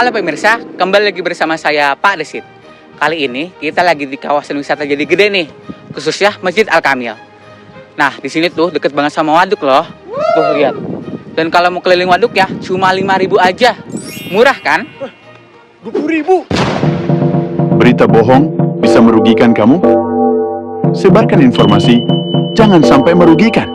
Halo pemirsa, kembali lagi bersama saya Pak Desit. Kali ini kita lagi di kawasan wisata Jadi Gede nih, khususnya Masjid Al-Kamil. Nah, di sini tuh deket banget sama waduk loh. Tuh lihat. Dan kalau mau keliling waduk ya, cuma 5.000 aja. Murah kan? 20.000. Berita bohong bisa merugikan kamu? Sebarkan informasi, jangan sampai merugikan.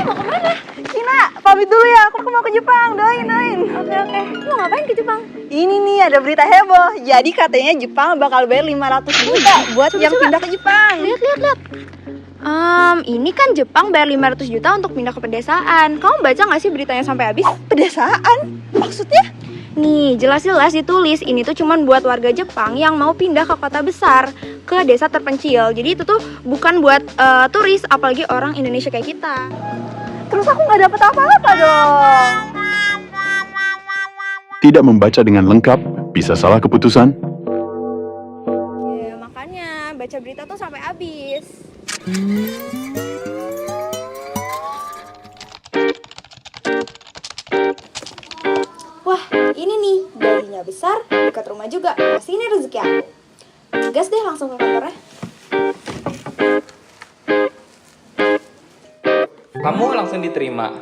Mau kemana? Cina, pamit dulu ya, aku mau ke Jepang, doain. Oke, mau ngapain ke Jepang? Ini nih ada berita heboh, jadi katanya Jepang bakal bayar 500 juta buat yang pindah ke Jepang. Lihat. Ini kan Jepang bayar 500 juta untuk pindah ke pedesaan. Kamu baca nggak sih beritanya sampai habis? Pedesaan? Maksudnya? Nih, jelas-jelas ditulis ini tuh cuman buat warga Jepang yang mau pindah ke kota besar, ke desa terpencil. Jadi itu tuh bukan buat turis, apalagi orang Indonesia kayak kita. Terus aku nggak dapet apa-apa dong. Tidak membaca dengan lengkap, bisa salah keputusan. Ya, makanya baca berita tuh sampai habis. Wah, ini nih, gajinya besar, dekat rumah juga. Pasti ini rezeki aku. Gas deh langsung ke kantornya. Kamu langsung diterima.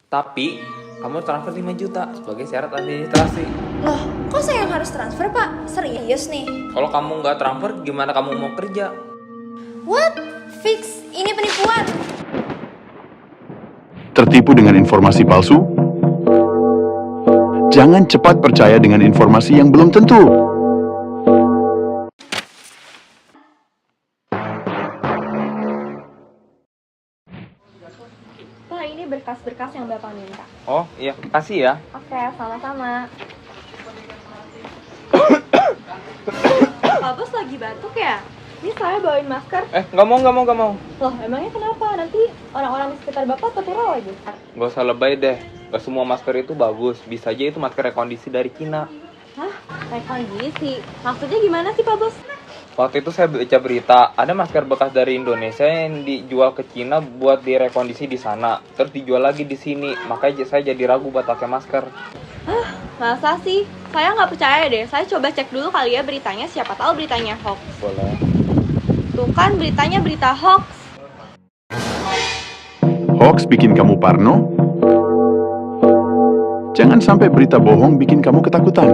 Tapi kamu transfer 5 juta sebagai syarat administrasi. Loh, kok saya yang harus transfer, Pak? Serius nih? Kalau kamu nggak transfer, gimana kamu mau kerja? What? Fix, ini penipuan. Tertipu dengan informasi palsu? Jangan cepat percaya dengan informasi yang belum tentu. Pak, ini berkas-berkas yang Bapak minta. Oh iya, kasih ya. Oke, sama-sama. Pak Bos lagi batuk ya? Ini saya bawain masker. Nggak mau. Loh, emangnya kenapa? Nanti orang-orang di sekitar Bapak ketirau lagi. Nggak usah lebay deh. Gak semua masker itu bagus. Bisa aja itu masker rekondisi dari Cina. Hah? Rekondisi? Maksudnya gimana sih, Pak Bos? Waktu itu saya baca berita, ada masker bekas dari Indonesia yang dijual ke Cina buat direkondisi di sana. Terus dijual lagi di sini. Makanya saya jadi ragu buat pakai masker. Hah? Masa sih? Saya nggak percaya deh. Saya coba cek dulu kali ya beritanya. Siapa tahu beritanya hoax. Boleh. Tuh kan beritanya berita hoax. Hoax bikin kamu parno? Jangan sampai berita bohong bikin kamu ketakutan.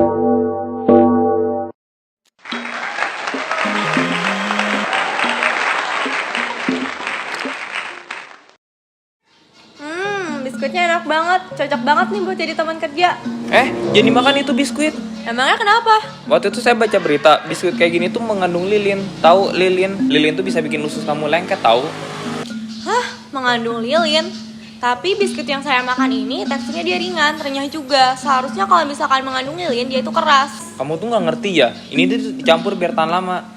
Biskuitnya enak banget. Cocok banget nih buat jadi teman kerja. Jadi makan itu biskuit. Emangnya kenapa? Waktu itu saya baca berita, biskuit kayak gini tuh mengandung lilin. Tahu lilin? Lilin tuh bisa bikin usus kamu lengket, tahu? Hah? Mengandung lilin? Tapi biskuit yang saya makan ini teksturnya dia ringan, renyah juga. Seharusnya kalau misalkan mengandung lilin dia itu keras. Kamu tuh nggak ngerti ya? Ini tuh dicampur biar tahan lama.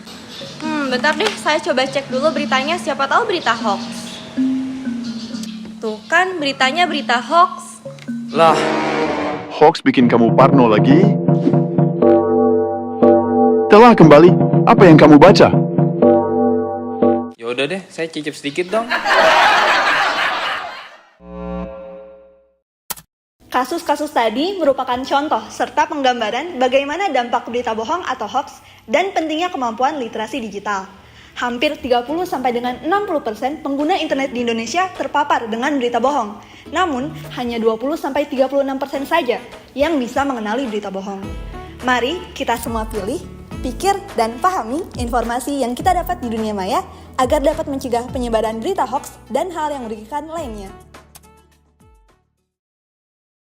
Bentar deh, saya coba cek dulu beritanya. Siapa tahu berita hoax. Tuh kan beritanya berita hoax. Lah, Hoax bikin kamu parno lagi? Telah kembali, apa yang kamu baca? yaudah deh, saya cicip sedikit dong. Kasus-kasus tadi merupakan contoh serta penggambaran bagaimana dampak berita bohong atau hoax dan pentingnya kemampuan literasi digital. Hampir 30 sampai dengan 60% pengguna internet di Indonesia terpapar dengan berita bohong. Namun, hanya 20 sampai 36% saja yang bisa mengenali berita bohong. Mari kita semua pilih, pikir, dan pahami informasi yang kita dapat di dunia maya agar dapat mencegah penyebaran berita hoax dan hal yang merugikan lainnya.